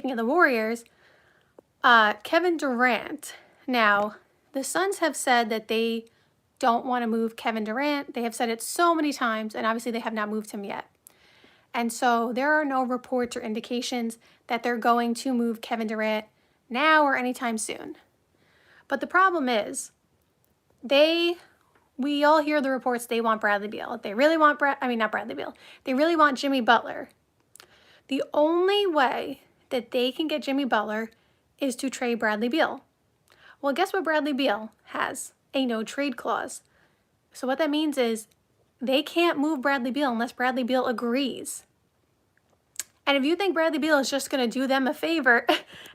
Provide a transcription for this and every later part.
Speaking of the Warriors, Kevin Durant. Now, the Suns have said that they don't want to move Kevin Durant. They have said it so many times, and obviously they have not moved him yet. And so there are no reports or indications that they're going to move Kevin Durant now or anytime soon. But the problem is, we all hear the reports they want Bradley Beal. They really want not Bradley Beal. They really want Jimmy Butler. The only way that they can get Jimmy Butler is to trade Bradley Beal. Well, guess what Bradley Beal has? A no trade clause. So what that means is they can't move Bradley Beal unless Bradley Beal agrees. And if you think Bradley Beal is just going to do them a favor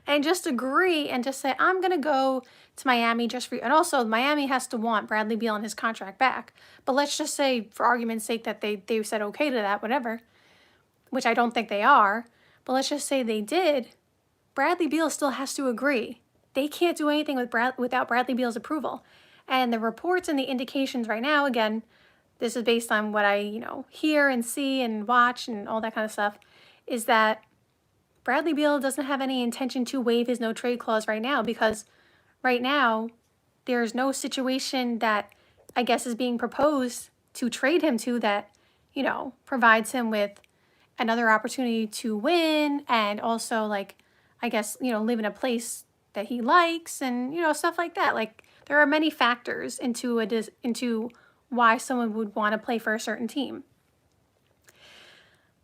and just agree and just say, I'm going to go to Miami just for you. And also, Miami has to want Bradley Beal and his contract back. But let's just say, for argument's sake, that they said okay to that, whatever, which I don't think they are. But let's just say they did. Bradley Beal still has to agree. They can't do anything without Bradley Beal's approval. And the reports and the indications right now, again, this is based on what I, hear and see and watch and all that kind of stuff, is that Bradley Beal doesn't have any intention to waive his no trade clause right now, because right now there's no situation that I guess is being proposed to trade him to that, provides him with another opportunity to win and also live in a place that he likes and, stuff like that. Like, there are many factors into why someone would want to play for a certain team.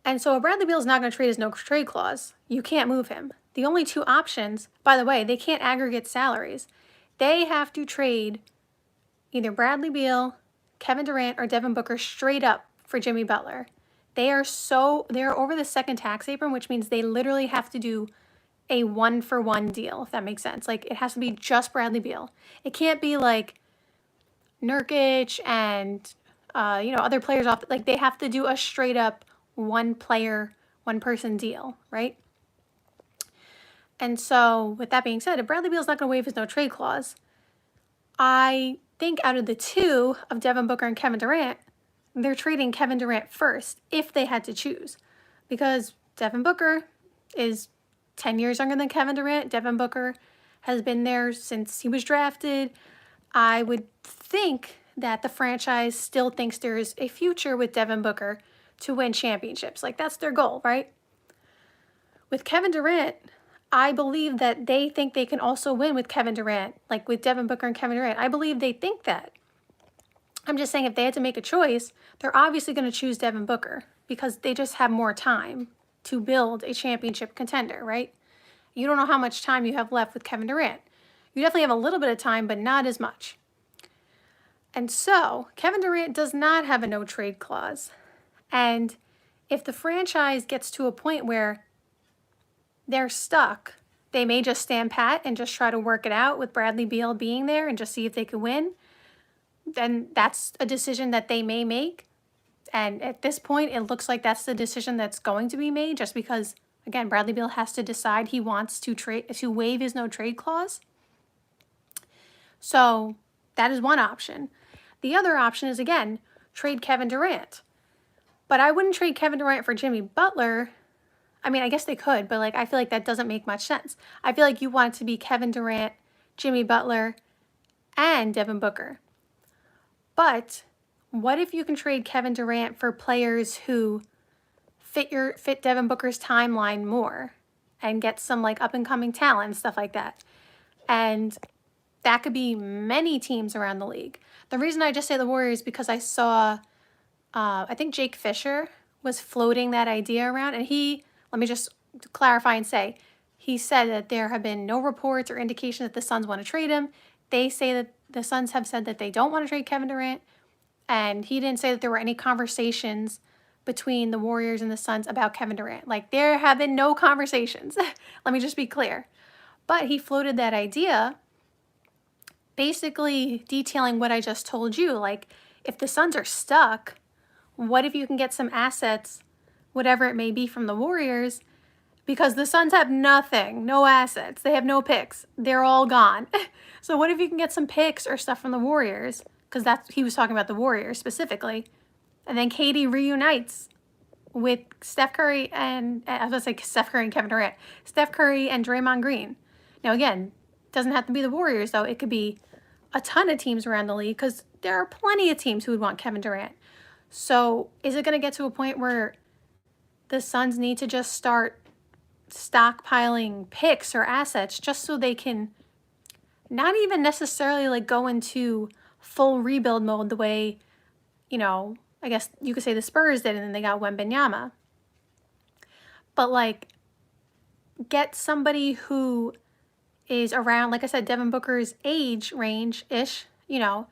And so Bradley Beal is not going to trade his no trade clause. You can't move him. The only two options, by the way, they can't aggregate salaries. They have to trade either Bradley Beal, Kevin Durant, or Devin Booker straight up for Jimmy Butler. They're over the second tax apron, which means they literally have to do a 1-for-1 deal, if that makes sense. Like, it has to be just Bradley Beal. It can't be like Nurkic and, other players off. Like, they have to do a straight up one person deal, right? And so with that being said, if Bradley Beal's not going to waive his no trade clause, I think out of the two of Devin Booker and Kevin Durant, they're trading Kevin Durant first if they had to choose, because Devin Booker is 10 years younger than Kevin Durant. Devin Booker has been there since he was drafted. I would think that the franchise still thinks there is a future with Devin Booker to win championships. Like, that's their goal, right? With Kevin Durant, I believe that they think they can also win with Kevin Durant, like with Devin Booker and Kevin Durant. I believe they think that. I'm just saying, if they had to make a choice, they're obviously going to choose Devin Booker because they just have more time to build a championship contender, right? You don't know how much time you have left with Kevin Durant. You definitely have a little bit of time, but not as much. And so, Kevin Durant does not have a no trade clause. And if the franchise gets to a point where they're stuck, they may just stand pat and just try to work it out with Bradley Beal being there and just see if they can win. Then that's a decision that they may make. And at this point, it looks like that's the decision that's going to be made, just because, again, Bradley Beal has to decide he wants to waive his no trade clause. So that is one option. The other option is, again, trade Kevin Durant. But I wouldn't trade Kevin Durant for Jimmy Butler. I mean, I guess they could, but I feel like that doesn't make much sense. I feel like you want it to be Kevin Durant, Jimmy Butler, and Devin Booker. But what if you can trade Kevin Durant for players who fit Devin Booker's timeline more and get some up and coming talent and stuff like that? And that could be many teams around the league. The reason I just say the Warriors is because I saw, I think Jake Fisher was floating that idea around, and let me just clarify and say, he said that there have been no reports or indication that the Suns want to trade him. They say that the Suns have said that they don't want to trade Kevin Durant, and he didn't say that there were any conversations between the Warriors and the Suns about Kevin Durant. There have been no conversations. Let me just be clear. But he floated that idea, basically detailing what I just told you. If the Suns are stuck, what if you can get some assets, whatever it may be, from the Warriors? Because the Suns have nothing, no assets. They have no picks. They're all gone. So what if you can get some picks or stuff from the Warriors? Because he was talking about the Warriors specifically. And then KD reunites with Steph Curry and, I was going to say Steph Curry and Kevin Durant, Steph Curry and Draymond Green. Now, again, doesn't have to be the Warriors, though. It could be a ton of teams around the league because there are plenty of teams who would want Kevin Durant. So is it going to get to a point where the Suns need to just start stockpiling picks or assets just so they can not even necessarily like go into full rebuild mode the way, you know, I guess you could say the Spurs did, and then they got Wembanyama. But like, get somebody who is around, like I said, Devin Booker's age range-ish, you know,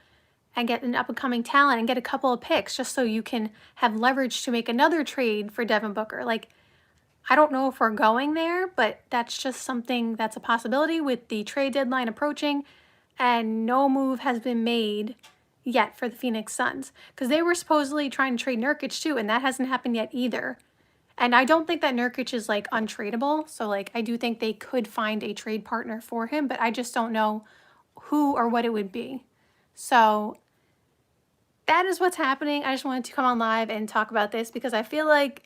and get an up-and-coming talent and get a couple of picks just so you can have leverage to make another trade for Devin Booker. Like, I don't know if we're going there, but that's just something that's a possibility with the trade deadline approaching, and no move has been made yet for the Phoenix Suns because they were supposedly trying to trade Nurkic too, and that hasn't happened yet either. And I don't think that Nurkic is like untradeable, so like I do think they could find a trade partner for him, but I just don't know who or what it would be. So that is what's happening. I just wanted to come on live and talk about this because I feel like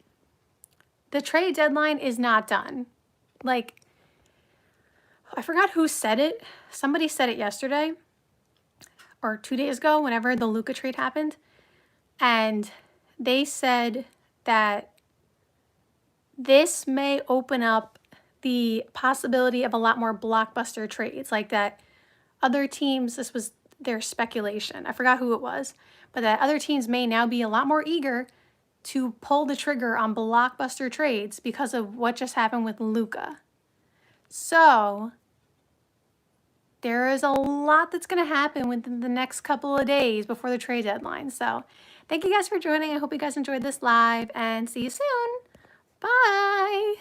the trade deadline is not done. Like, I forgot who said it. Somebody said it yesterday or 2 days ago, whenever the Luka trade happened. And they said that this may open up the possibility of a lot more blockbuster trades, like that other teams, this was their speculation, I forgot who it was, but that other teams may now be a lot more eager to pull the trigger on blockbuster trades because of what just happened with Luka. So there is a lot that's going to happen within the next couple of days before the trade deadline. So thank you guys for joining. I hope you guys enjoyed this live, and see you soon. Bye.